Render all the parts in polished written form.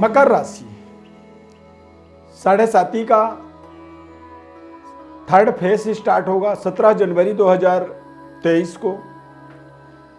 मकर राशि 7.5 का third phase start होगा 17 जनवरी 2023 को।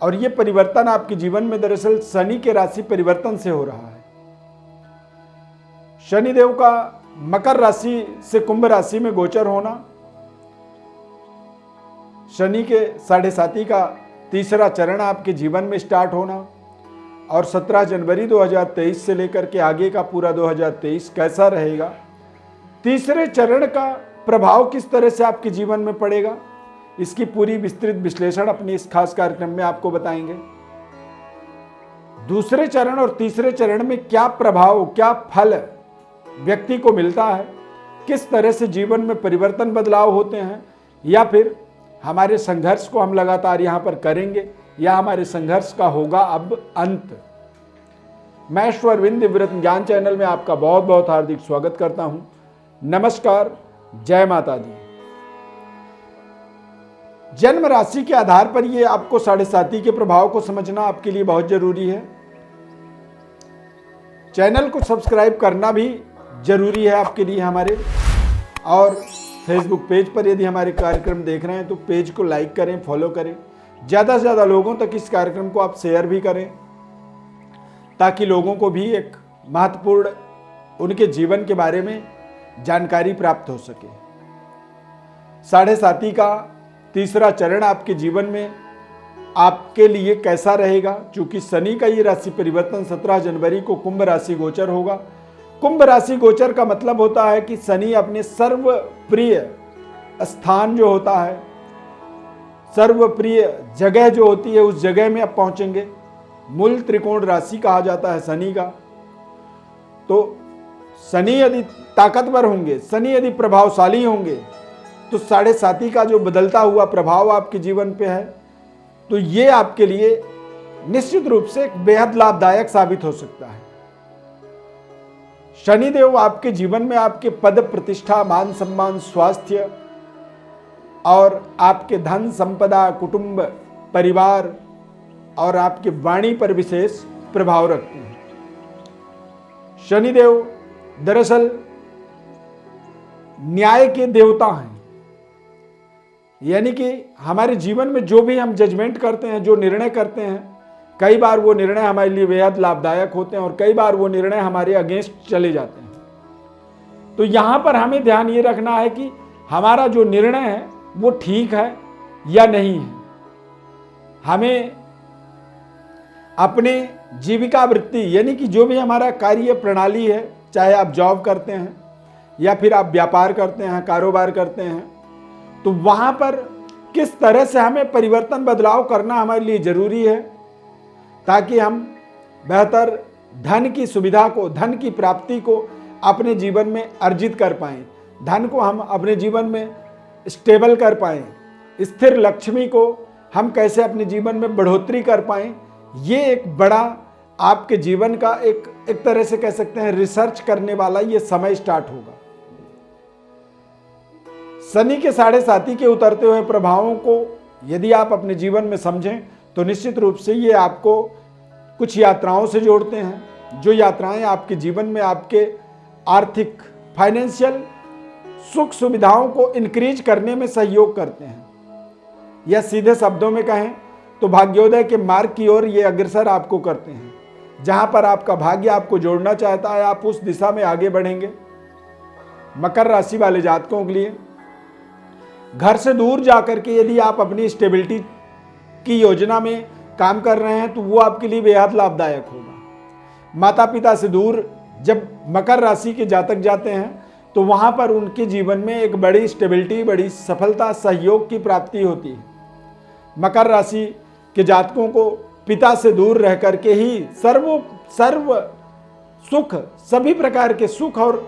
और ये परिवर्तन आपके जीवन में दरअसल शनि के राशि परिवर्तन से हो रहा है। शनिदेव का मकर राशि से कुंभ राशि में गोचर होना, शनि के 7.5 का तीसरा चरण आपके जीवन में स्टार्ट होना और 17 जनवरी 2023 से लेकर के आगे का पूरा 2023 कैसा रहेगा, तीसरे चरण का प्रभाव किस तरह से आपके जीवन में पड़ेगा, इसकी पूरी विस्तृत विश्लेषण अपनी इस खास कार्यक्रम में आपको बताएंगे। दूसरे चरण और तीसरे चरण में क्या प्रभाव, क्या फल व्यक्ति को मिलता है, किस तरह से जीवन में परिवर्तन बदलाव होते हैं, या फिर हमारे संघर्ष को हम लगातार यहाँ पर करेंगे या हमारे संघर्ष का होगा अब अंत। मैं ईश्वरविंद व्रत ज्ञान चैनल में आपका बहुत बहुत हार्दिक स्वागत करता हूँ। नमस्कार, जय माता दी। जन्म राशि के आधार पर ये आपको 7.5 के प्रभाव को समझना आपके लिए बहुत जरूरी है। चैनल को सब्सक्राइब करना भी जरूरी है आपके लिए हमारे, और फेसबुक पेज पर यदि हमारे कार्यक्रम देख रहे हैं तो पेज को लाइक करें, फॉलो करें, ज़्यादा से ज़्यादा लोगों तक इस कार्यक्रम को आप शेयर भी करें ताकि लोगों को भी एक महत्वपूर्ण उनके जीवन के बारे में जानकारी प्राप्त हो सके। 7.5 का तीसरा चरण आपके जीवन में आपके लिए कैसा रहेगा, चूंकि शनि का ये राशि परिवर्तन 17 जनवरी को कुंभ राशि गोचर होगा। कुंभ राशि गोचर का मतलब होता है कि शनि अपने सर्वप्रिय स्थान जो होता है, सर्वप्रिय जगह जो होती है, उस जगह में अब पहुंचेंगे। मूल त्रिकोण राशि कहा जाता है शनि का। तो शनि यदि ताकतवर होंगे, शनि यदि प्रभावशाली होंगे, तो 7.5 का जो बदलता हुआ प्रभाव आपके जीवन पे है, तो ये आपके लिए निश्चित रूप से एक बेहद लाभदायक साबित हो सकता है। शनिदेव आपके जीवन में आपके पद प्रतिष्ठा, मान सम्मान, स्वास्थ्य और आपके धन संपदा, कुटुंब, परिवार और आपके वाणी पर विशेष प्रभाव रखते हैं। शनिदेव दरअसल न्याय के देवता हैं, यानी कि हमारे जीवन में जो भी हम जजमेंट करते हैं, जो निर्णय करते हैं, कई बार वो निर्णय हमारे लिए बेहद लाभदायक होते हैं और कई बार वो निर्णय हमारे अगेंस्ट चले जाते हैं। तो यहां पर हमें ध्यान ये रखना है कि हमारा जो निर्णय है वो ठीक है या नहीं है। हमें अपने जीविका वृत्ति, यानी कि जो भी हमारा कार्य प्रणाली है, चाहे आप जॉब करते हैं या फिर आप व्यापार करते हैं, कारोबार करते हैं, तो वहां पर किस तरह से हमें परिवर्तन बदलाव करना हमारे लिए जरूरी है ताकि हम बेहतर धन की सुविधा को, धन की प्राप्ति को अपने जीवन में अर्जित कर पाएं, धन को हम अपने जीवन में स्टेबल कर पाएं, स्थिर लक्ष्मी को हम कैसे अपने जीवन में बढ़ोतरी कर पाएं। ये एक बड़ा आपके जीवन का एक तरह से कह सकते हैं रिसर्च करने वाला ये समय स्टार्ट होगा। शनि के 7.5 के उतरते हुए प्रभावों को यदि आप अपने जीवन में समझें तो निश्चित रूप से ये आपको कुछ यात्राओं से जोड़ते हैं, जो यात्राएं आपके जीवन में आपके आर्थिक, फाइनेंशियल सुख सुविधाओं को इंक्रीज करने में सहयोग करते हैं, या सीधे शब्दों में कहें तो भाग्योदय के मार्ग की ओर ये अग्रसर आपको करते हैं। जहां पर आपका भाग्य आपको जोड़ना चाहता है, आप उस दिशा में आगे बढ़ेंगे। मकर राशि वाले जातकों के लिए घर से दूर जाकर के यदि आप अपनी स्टेबिलिटी की योजना में काम कर रहे हैं तो वो आपके लिए बेहद लाभदायक होगा। माता पिता से दूर जब मकर राशि के जातक जाते हैं तो वहां पर उनके जीवन में एक बड़ी स्टेबिलिटी, बड़ी सफलता, सहयोग की प्राप्ति होती है। मकर राशि के जातकों को पिता से दूर रह करके ही सर्व सुख, सभी प्रकार के सुख और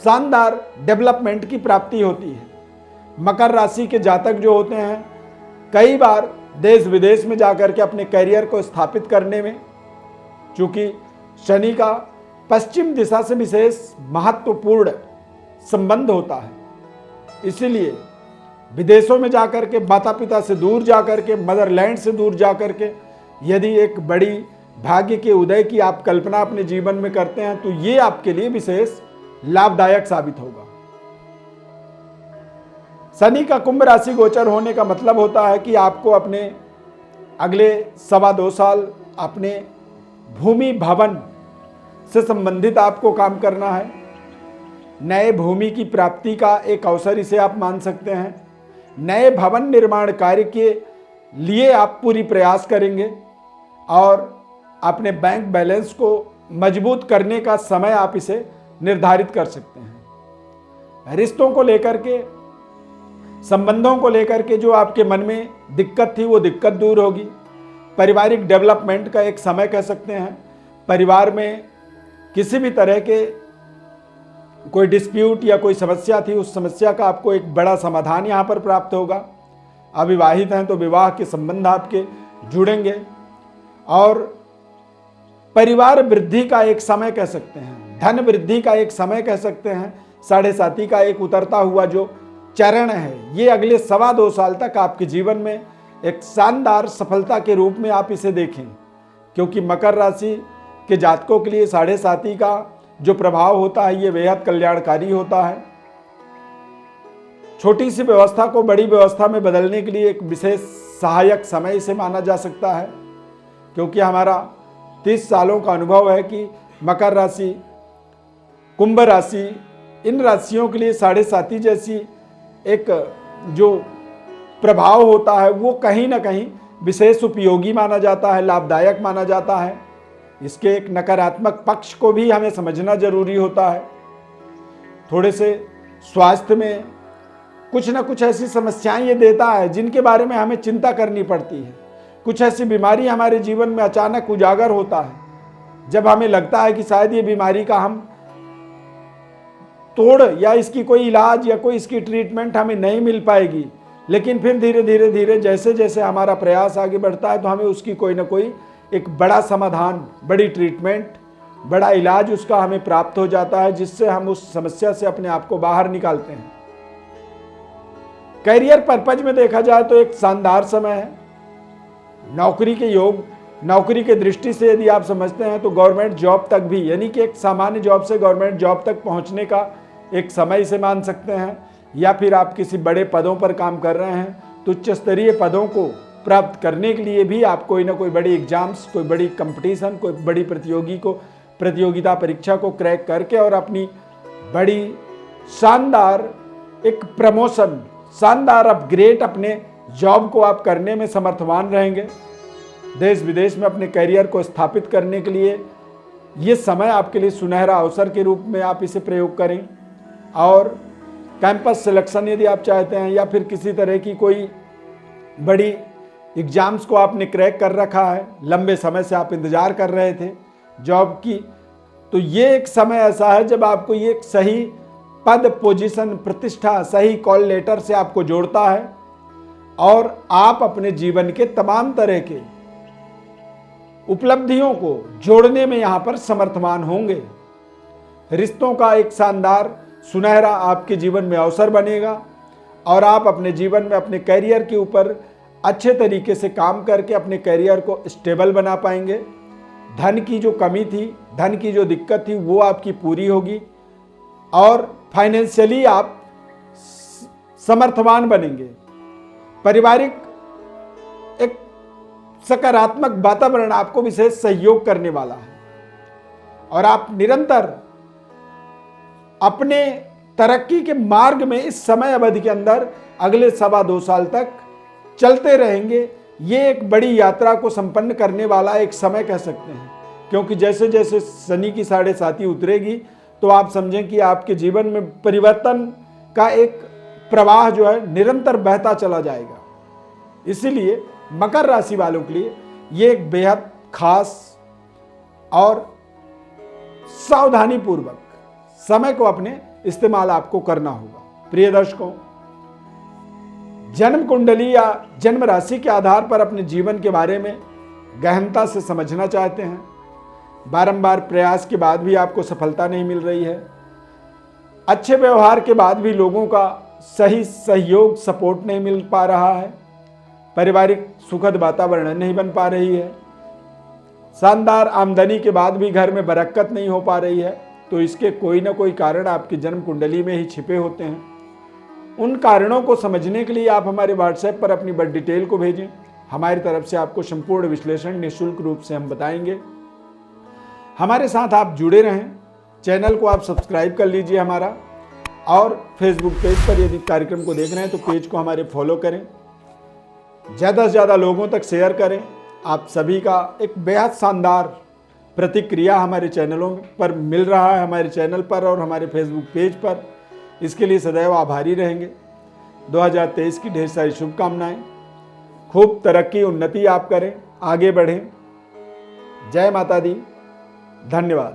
शानदार डेवलपमेंट की प्राप्ति होती है। मकर राशि के जातक जो होते हैं कई बार देश विदेश में जाकर के अपने करियर को स्थापित करने में, चूंकि शनि का पश्चिम दिशा से विशेष महत्वपूर्ण संबंध होता है, इसीलिए विदेशों में जाकर के, माता पिता से दूर जाकर के, मदरलैंड से दूर जाकर के यदि एक बड़ी भाग्य के उदय की आप कल्पना अपने जीवन में करते हैं तो ये आपके लिए विशेष लाभदायक साबित होगा। शनि का कुंभ राशि गोचर होने का मतलब होता है कि आपको अपने अगले 2.25 साल अपने भूमि भवन से संबंधित आपको काम करना है। नए भूमि की प्राप्ति का एक अवसर इसे आप मान सकते हैं। नए भवन निर्माण कार्य के लिए आप पूरी प्रयास करेंगे और अपने बैंक बैलेंस को मजबूत करने का समय आप इसे निर्धारित कर सकते हैं। रिश्तों को लेकर के, संबंधों को लेकर के जो आपके मन में दिक्कत थी वो दिक्कत दूर होगी। पारिवारिक डेवलपमेंट का एक समय कह सकते हैं। परिवार में किसी भी तरह के कोई डिस्प्यूट या कोई समस्या थी, उस समस्या का आपको एक बड़ा समाधान यहाँ पर प्राप्त होगा। अविवाहित हैं तो विवाह के संबंध आपके जुड़ेंगे और परिवार वृद्धि का एक समय कह सकते हैं, धन वृद्धि का एक समय कह सकते हैं। 7.5 का एक उतरता हुआ जो चरण है ये अगले 2.25 साल तक आपके जीवन में एक शानदार सफलता के रूप में आप इसे देखें, क्योंकि मकर राशि के जातकों के लिए 7.5 का जो प्रभाव होता है ये बेहद कल्याणकारी होता है। छोटी सी व्यवस्था को बड़ी व्यवस्था में बदलने के लिए एक विशेष सहायक समय इसे माना जा सकता है, क्योंकि हमारा 30 सालों का अनुभव है कि मकर राशि, कुंभ राशि, इन राशियों के लिए 7.5 जैसी एक जो प्रभाव होता है वो कहीं ना कहीं विशेष उपयोगी माना जाता है, लाभदायक माना जाता है। इसके एक नकारात्मक पक्ष को भी हमें समझना जरूरी होता है। थोड़े से स्वास्थ्य में कुछ ना कुछ ऐसी समस्याएं ये देता है जिनके बारे में हमें चिंता करनी पड़ती है। कुछ ऐसी बीमारी हमारे जीवन में अचानक उजागर होता है जब हमें लगता है कि शायद ये बीमारी का हम तोड़ या इसकी कोई इलाज या कोई इसकी ट्रीटमेंट हमें नहीं मिल पाएगी, लेकिन फिर धीरे धीरे धीरे जैसे जैसे हमारा प्रयास आगे बढ़ता है तो हमें उसकी कोई ना कोई एक बड़ा समाधान, बड़ी ट्रीटमेंट, बड़ा इलाज उसका हमें प्राप्त हो जाता है, जिससे हम उस समस्या से अपने आप को बाहर निकालते हैं। करियर पर्पज में देखा जाए तो एक शानदार समय है। नौकरी के योग, नौकरी के दृष्टि से यदि आप समझते हैं तो गवर्नमेंट जॉब तक भी, यानी कि एक सामान्य जॉब से गवर्नमेंट जॉब तक पहुंचने का एक समय इसे मान सकते हैं। या फिर आप किसी बड़े पदों पर काम कर रहे हैं तो उच्च स्तरीय पदों को प्राप्त करने के लिए भी आप कोई ना कोई बड़ी एग्जाम्स, कोई बड़ी कंपटीशन, कोई बड़ी प्रतियोगिता परीक्षा को क्रैक करके और अपनी बड़ी शानदार एक प्रमोशन, शानदार अपग्रेड अपने जॉब को आप करने में समर्थवान रहेंगे। देश विदेश में अपने करियर को स्थापित करने के लिए ये समय आपके लिए सुनहरा अवसर के रूप में आप इसे प्रयोग करें। और कैंपस सिलेक्शन यदि आप चाहते हैं या फिर किसी तरह की कोई बड़ी एग्जाम्स को आपने क्रैक कर रखा है, लंबे समय से आप इंतजार कर रहे थे जॉब की, तो ये एक समय ऐसा है जब आपको ये एक सही पद, पोजीशन, प्रतिष्ठा, सही कॉल लेटर से आपको जोड़ता है और आप अपने जीवन के तमाम तरह के उपलब्धियों को जोड़ने में यहां पर समर्थवान होंगे। रिश्तों का एक शानदार सुनहरा आपके जीवन में अवसर बनेगा और आप अपने जीवन में अपने करियर के ऊपर अच्छे तरीके से काम करके अपने करियर को स्टेबल बना पाएंगे। धन की जो कमी थी, धन की जो दिक्कत थी वो आपकी पूरी होगी और फाइनेंशियली आप समर्थवान बनेंगे। पारिवारिक एक सकारात्मक वातावरण आपको विशेष सहयोग करने वाला है और आप निरंतर अपने तरक्की के मार्ग में इस समय अवधि के अंदर अगले 2.25 साल तक चलते रहेंगे। ये एक बड़ी यात्रा को संपन्न करने वाला एक समय कह सकते हैं, क्योंकि जैसे जैसे शनि की 7.5 उतरेगी तो आप समझें कि आपके जीवन में परिवर्तन का एक प्रवाह जो है निरंतर बहता चला जाएगा। इसीलिए मकर राशि वालों के लिए ये एक बेहद खास और सावधानी पूर्वक समय को अपने इस्तेमाल आपको करना होगा। प्रिय दर्शकों, जन्म कुंडली या जन्म राशि के आधार पर अपने जीवन के बारे में गहनता से समझना चाहते हैं, बारंबार प्रयास के बाद भी आपको सफलता नहीं मिल रही है, अच्छे व्यवहार के बाद भी लोगों का सही सहयोग, सपोर्ट नहीं मिल पा रहा है, पारिवारिक सुखद वातावरण नहीं बन पा रही है, शानदार आमदनी के बाद भी घर में बरकत नहीं हो पा रही है, तो इसके कोई ना कोई कारण आपकी जन्म कुंडली में ही छिपे होते हैं। उन कारणों को समझने के लिए आप हमारे व्हाट्सएप पर अपनी बर्थ डिटेल को भेजें। हमारी तरफ से आपको संपूर्ण विश्लेषण निःशुल्क रूप से हम बताएंगे। हमारे साथ आप जुड़े रहें। चैनल को आप सब्सक्राइब कर लीजिए हमारा, और फेसबुक पेज पर यदि कार्यक्रम को देख रहे हैं तो पेज को हमारे फॉलो करें, ज़्यादा से ज़्यादा लोगों तक शेयर करें। आप सभी का एक बेहद शानदार प्रतिक्रिया हमारे चैनलों पर मिल रहा है, हमारे चैनल पर और हमारे फेसबुक पेज पर। इसके लिए सदैव आभारी रहेंगे। 2023 की ढेर सारी शुभकामनाएं। खूब तरक्की उन्नति आप करें, आगे बढ़ें। जय माता दी। धन्यवाद।